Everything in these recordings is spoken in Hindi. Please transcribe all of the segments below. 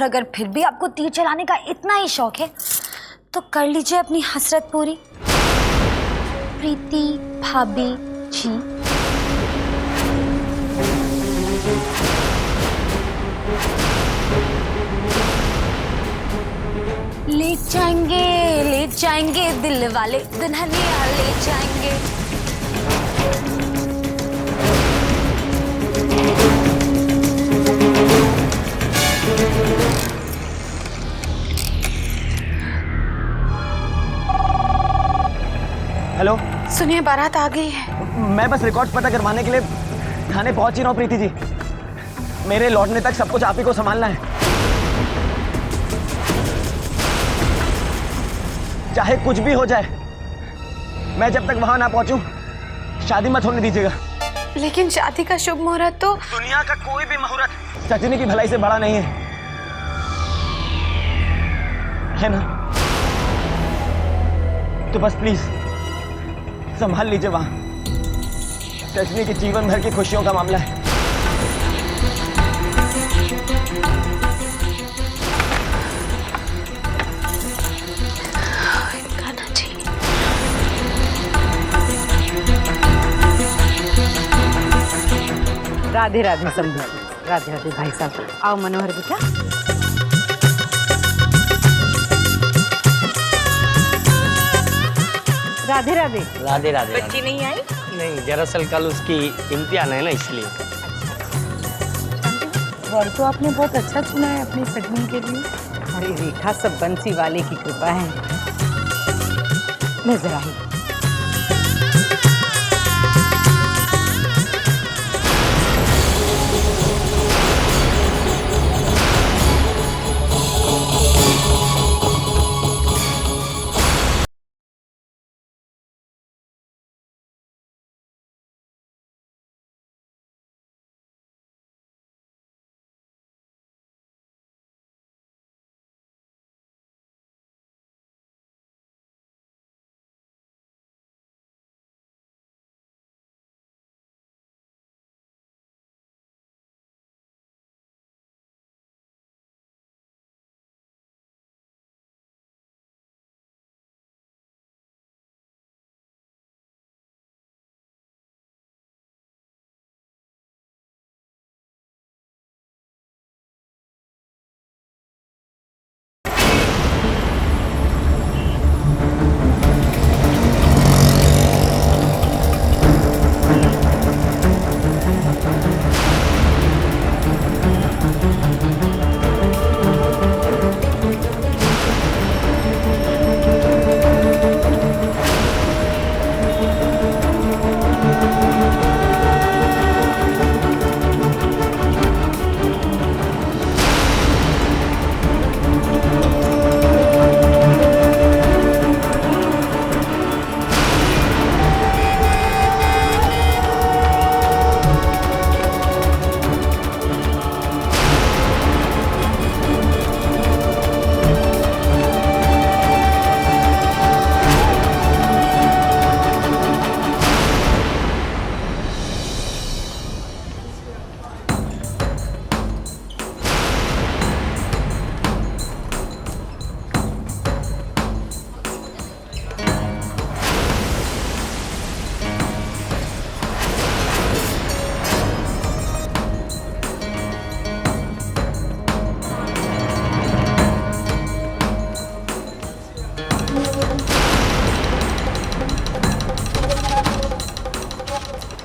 अगर फिर भी आपको तीर चलाने का इतना ही शौक है तो कर लीजिए अपनी हसरत पूरी। प्रीति भाभी जी। ले जाएंगे दिल वाले दुल्हनिया ले जाएंगे। हेलो सुनिए, बारात आ गई है। मैं बस रिकॉर्ड पता करवाने के लिए थाने पहुंच ही रहा हूँ प्रीति जी। मेरे लौटने तक सब कुछ आप ही को संभालना है, चाहे कुछ भी हो जाए। मैं जब तक वहां ना पहुंचूं शादी मत होने दीजिएगा। लेकिन शादी का शुभ मुहूर्त तो दुनिया का कोई भी मुहूर्त सजनी की भलाई से बड़ा नहीं है ना? तो बस प्लीज संभाल लीजिए। वहां सजनी के जीवन भर की खुशियों का मामला है। राधे राधे समझो। राधे राधे भाई साहब। आओ मनोहर बेटा। राधे राधे। राधे राधे। बच्ची नहीं आई? नहीं, दरअसल कल उसकी इम्तिहान है ना, इसलिए। वर तो आपने बहुत अच्छा चुना है अपनी सजनी के लिए। अरे रेखा, सब बंसी वाले की कृपा है। नजर आई।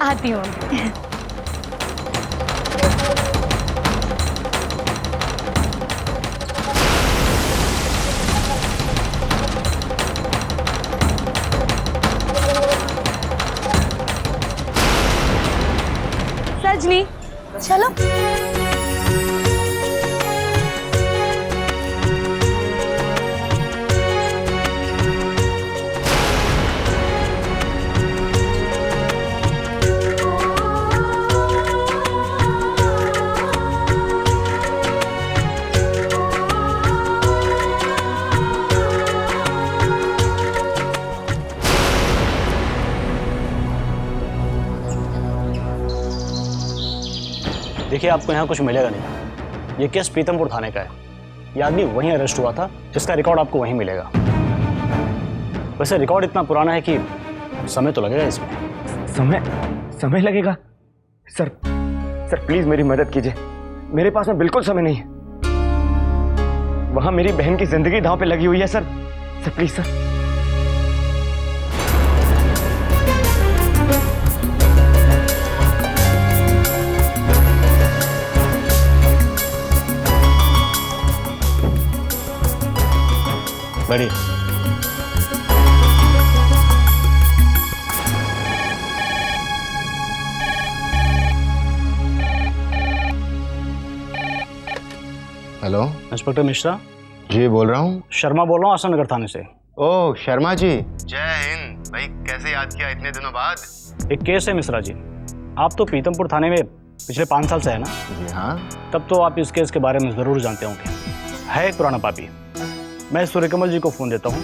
आती हूँ। सजनी चलो। देखिए, आपको यहाँ कुछ मिलेगा नहीं। ये केस पीतमपुर थाने का है। ये आदमी वहीं अरेस्ट हुआ था जिसका रिकॉर्ड आपको वहीं मिलेगा। वैसे रिकॉर्ड इतना पुराना है कि समय तो लगेगा इसमें। समय लगेगा? सर प्लीज मेरी मदद कीजिए, मेरे पास में बिल्कुल समय नहीं है। वहां मेरी बहन की जिंदगी दांव पे लगी हुई है सर प्लीज सर। बड़ी हेलो, इंस्पेक्टर मिश्रा जी बोल रहा हूँ। शर्मा बोल रहा हूँ, आसन नगर थाने से। ओह शर्मा जी, जय हिंद भाई, कैसे याद किया इतने दिनों बाद? एक केस है मिश्रा जी, आप तो पीतमपुर थाने में पिछले 5 साल से है ना? जी हाँ। तब तो आप इस केस के बारे में ज़रूर जानते होंगे। है एक पुराना पापी, मैं सूर्यकमल जी को फ़ोन देता हूँ,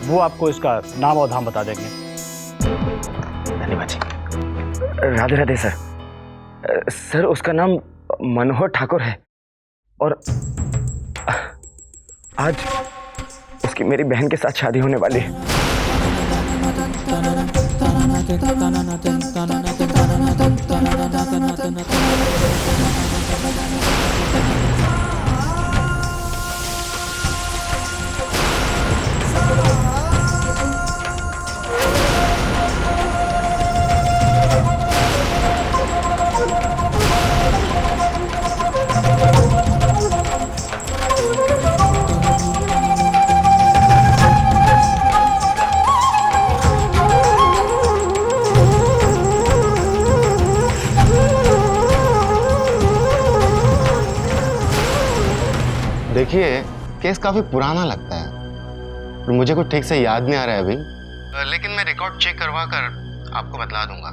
वो आपको इसका नाम और धाम बता देंगे। धन्यवाद जी। राधे राधे सर उसका नाम मनोहर ठाकुर है और आज उसकी मेरी बहन के साथ शादी होने वाली है। देखिए केस काफी पुराना लगता है, मुझे कुछ ठीक से याद नहीं आ रहा है अभी, लेकिन मैं रिकॉर्ड चेक करवा कर आपको बतला दूंगा।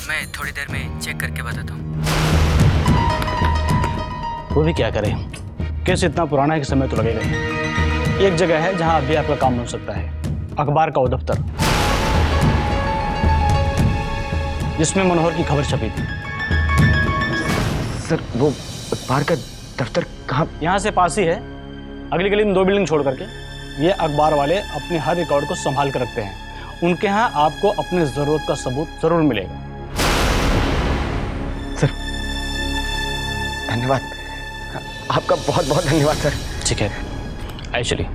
मैं थोड़ी देर में चेक करके बताता हूँ। वो भी क्या करें, केस इतना पुराना है कि समय तो लगेगा ही। एक जगह है जहां अभी आपका काम बन सकता है, अखबार का वो दफ्तर जिसमें मनोहर की खबर छपी थी। सर वो अखबार का दफ्तर कहाँ? यहाँ से पास ही है, अगली गली में 2 बिल्डिंग छोड़ करके। ये अखबार वाले अपने हर रिकॉर्ड को संभाल कर रखते हैं, उनके यहाँ आपको अपने जरूरत का सबूत जरूर मिलेगा। सर धन्यवाद, आपका बहुत बहुत धन्यवाद सर। ठीक है, आइए चलिए।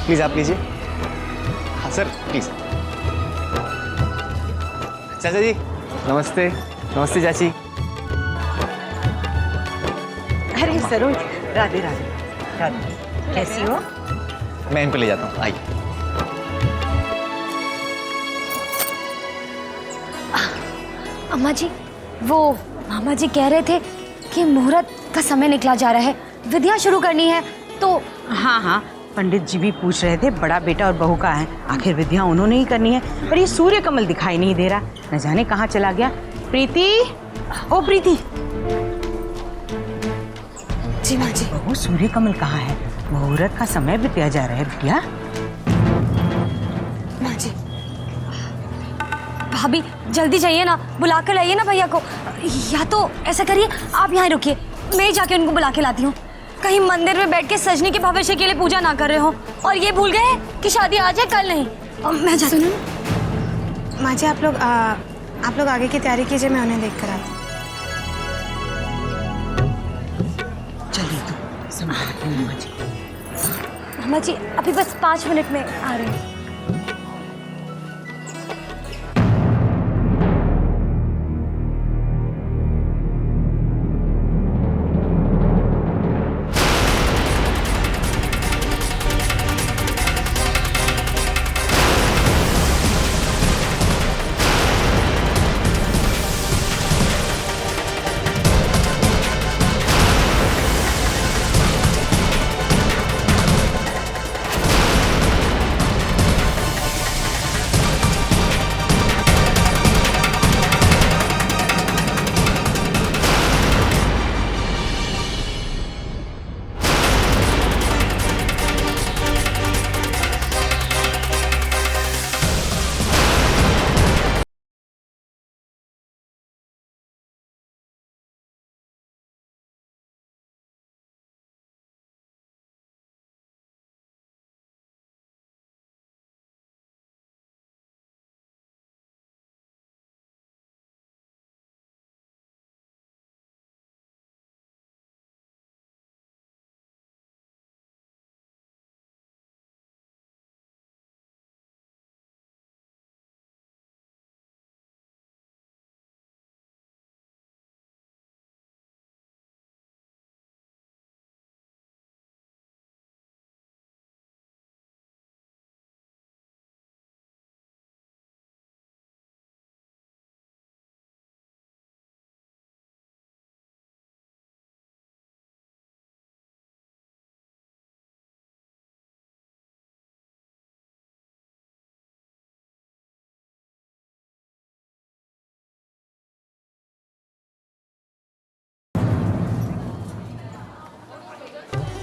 प्लीज आप लीजिए। हाँ सर प्लीज। चाचा जी नमस्ते। नमस्ते चाची। अरे सरोज, राधे राधे। राधे, कैसी हो? मैं इनको ले जाता हूँ, आइए। अम्मा जी, वो मामा जी कह रहे थे कि मुहूर्त का समय निकला जा रहा है, विधियां शुरू करनी है, तो हाँ, पंडित जी भी पूछ रहे थे बड़ा बेटा और बहू का है, आखिर विधियां उन्होंने ही करनी है। पर ये सूर्य कमल दिखाई नहीं दे रहा, न जाने कहाँ चला गया। प्रीति, ओ प्रीति। जी माँ जी। बहू सूर्य कमल कहाँ है? मुहूर्त का समय बीतया जा रहा है बिटिया। माँ जी। भाभी जल्दी जाइए ना, बुला कर लाइए ना भैया को। या तो ऐसा करिए, आप यहाँ रुकिए, मैं ही जाके उनको बुला के लाती हूँ। कहीं मंदिर में बैठ के सजनी के भविष्य के लिए पूजा ना कर रहे हो और ये भूल गए कि शादी आज है कल नहीं। मैं जाती हूँ। माँ जी आप लोग आगे की तैयारी कीजिए, मैं उन्हें देख कर आती हूँ। चलिए तो संभाल के अम्मा जी। अम्मा जी अभी बस 5 मिनट में आ रहे हैं।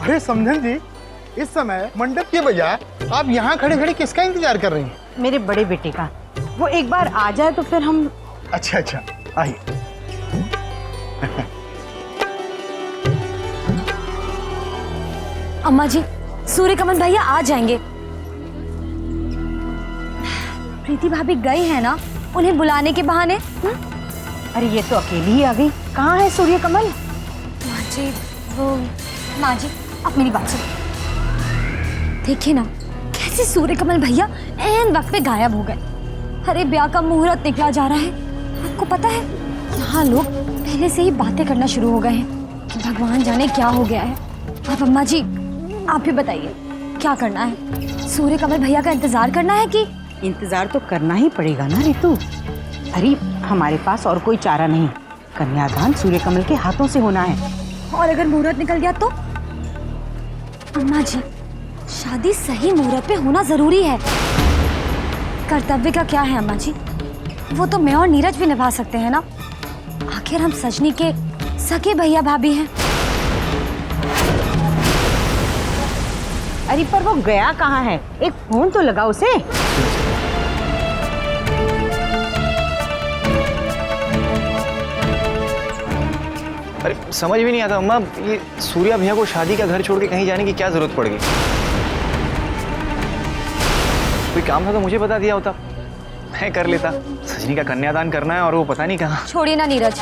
अरे समझन जी, इस समय मंडप के बजाय आप यहाँ खड़े खड़े किसका इंतजार कर रही हैं? मेरे बड़े बेटे का। वो एक बार आ जाए तो फिर हम। अच्छा अच्छा, आइए। अम्मा जी, सूर्य कमल भैया आ जाएंगे। प्रीति भाभी गई है ना उन्हें बुलाने के बहाने। अरे ये तो अकेली ही आ गई। कहाँ है सूर्य कमल? माँ जी, वो माँ जी, आप मेरी बात सुनो। देखिए ना कैसे सूर्य कमल भैया ऐन वक्त पे गायब हो गए। अरे ब्याह का मुहूर्त निकला जा रहा है। आपको पता है यहाँ लोग पहले से ही बातें करना शुरू हो गए हैं कि भगवान जाने क्या हो गया है। अब अम्मा जी आप ही बताइए क्या करना है? सूर्य कमल भैया का इंतजार करना है कि? इंतजार तो करना ही पड़ेगा ना रितु। अरे हमारे पास और कोई चारा नहीं। कन्यादान सूर्य कमल के हाथों से होना है। और अगर मुहूर्त निकल गया तो? अम्मा जी शादी सही मुहूर्त पे होना जरूरी है। कर्तव्य का क्या है अम्मा जी? वो तो मैं और नीरज भी निभा सकते हैं ना। आखिर हम सजनी के सगे भैया भाभी हैं। अरे पर वो गया कहाँ है? एक फोन तो लगा उसे। अरे समझ भी नहीं आता अम्मा, ये सूर्या भैया को शादी का घर छोड़ के कहीं जाने की क्या जरूरत पड़ गई? कोई काम था तो मुझे बता दिया होता, मैं कर लेता। सजनी का कन्यादान करना है और वो पता नहीं कहाँ। छोड़िए ना नीरज,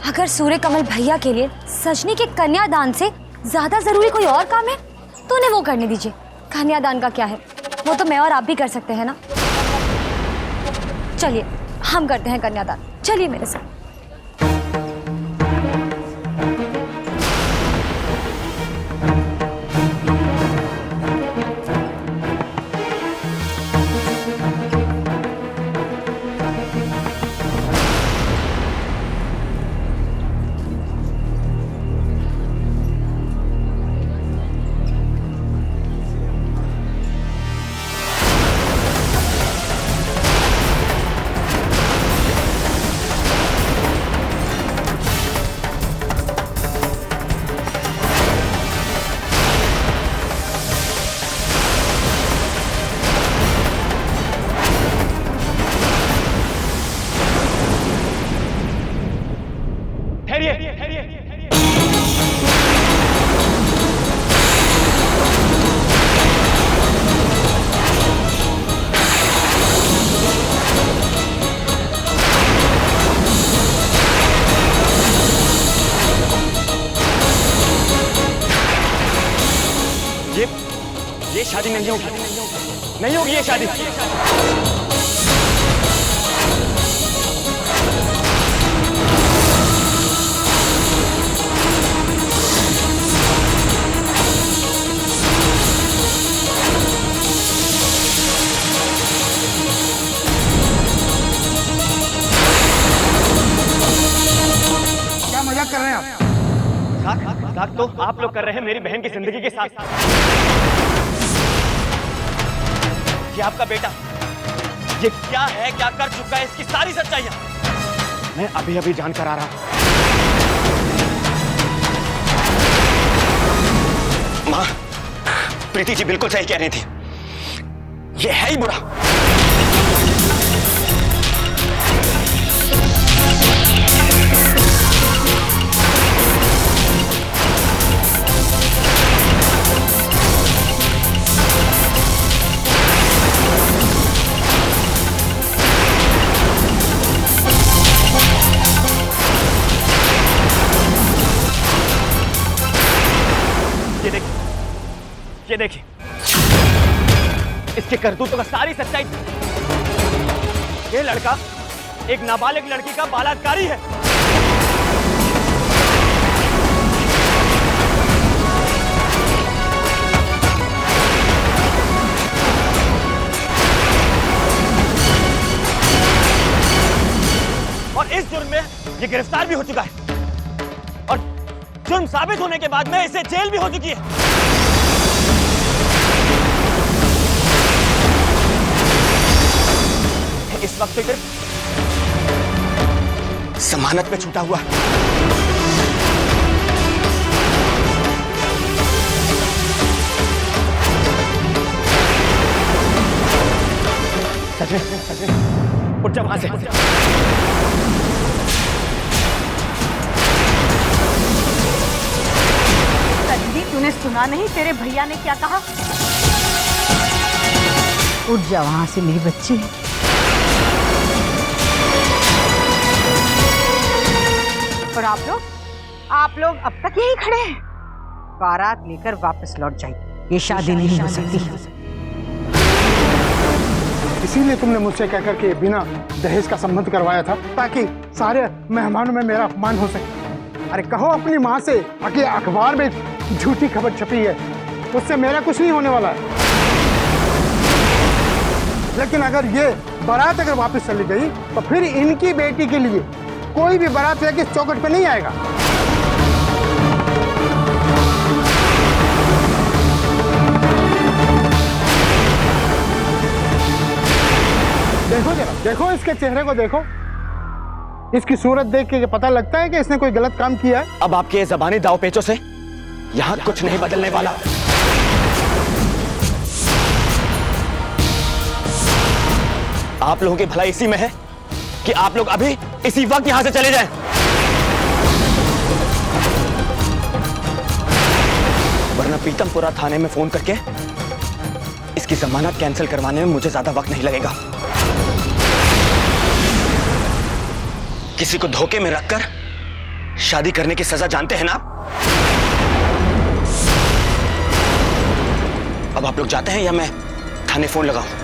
अगर सूर्य कमल भैया के लिए सजनी के कन्यादान से ज्यादा जरूरी कोई और काम है तो उन्हें वो करने दीजिए। कन्यादान का क्या है, वो तो मैं और आप भी कर सकते हैं ना। चलिए हम करते हैं कन्यादान, चलिए मेरे साथ। ये शादी नहीं होगी, नहीं होगी ये शादी। क्या मजाक कर रहे हैं आप? मजाक तो आप लोग कर रहे हैं मेरी बहन की जिंदगी के साथ। ये आपका बेटा ये क्या है, क्या कर चुका है, इसकी सारी सच्चाइयां मैं अभी अभी जानकर आ रहा हूं। मां, प्रीति जी बिल्कुल सही कह रही थी, ये है ही बुरा। ये देखिए इसके करतूतों का सारी सच्चाई। ये लड़का एक नाबालिग लड़की का बलात्कारी है। और इस जुर्म में ये गिरफ्तार भी हो चुका है और जुर्म साबित होने के बाद में इसे जेल भी हो चुकी है। इस वक्त सिर्फ जमानत पे छूटा हुआ है। सजनी उठ जा वहां से। सजनी, तूने सुना नहीं तेरे भैया ने क्या कहा? उठ जा वहां से मेरी बच्ची। और आप लोग अब तक यहीं खड़े हैं? बारात लेकर वापस लौट जाइए, ये शादी नहीं हो सकती। इसीलिए तुमने मुझसे कहकर के बिना दहेज का संबंध करवाया था, ताकि सारे मेहमानों में मेरा अपमान हो सके। अरे कहो अपनी माँ से कि अखबार में झूठी खबर छपी है, उससे मेरा कुछ नहीं होने वाला है। लेकिन अगर ये बारात अगर वापस चली गई तो फिर इनकी बेटी के लिए कोई भी बारात लेके इस चौखट पे नहीं आएगा। देखो जरा, देखो इसके चेहरे को देखो, इसकी सूरत देख के पता लगता है कि इसने कोई गलत काम किया है। अब आपके ये ज़बानी दाव पेचों से यहाँ कुछ नहीं बदलने वाला। आप लोगों की भलाई इसी में है कि आप लोग अभी इसी वक्त यहां से चले जाएं। वरना पीतमपुरा थाने में फोन करके इसकी जमानत कैंसिल करवाने में मुझे ज्यादा वक्त नहीं लगेगा। किसी को धोखे में रखकर शादी करने की सजा जानते हैं ना आप? अब आप लोग जाते हैं या मैं थाने फोन लगाऊं?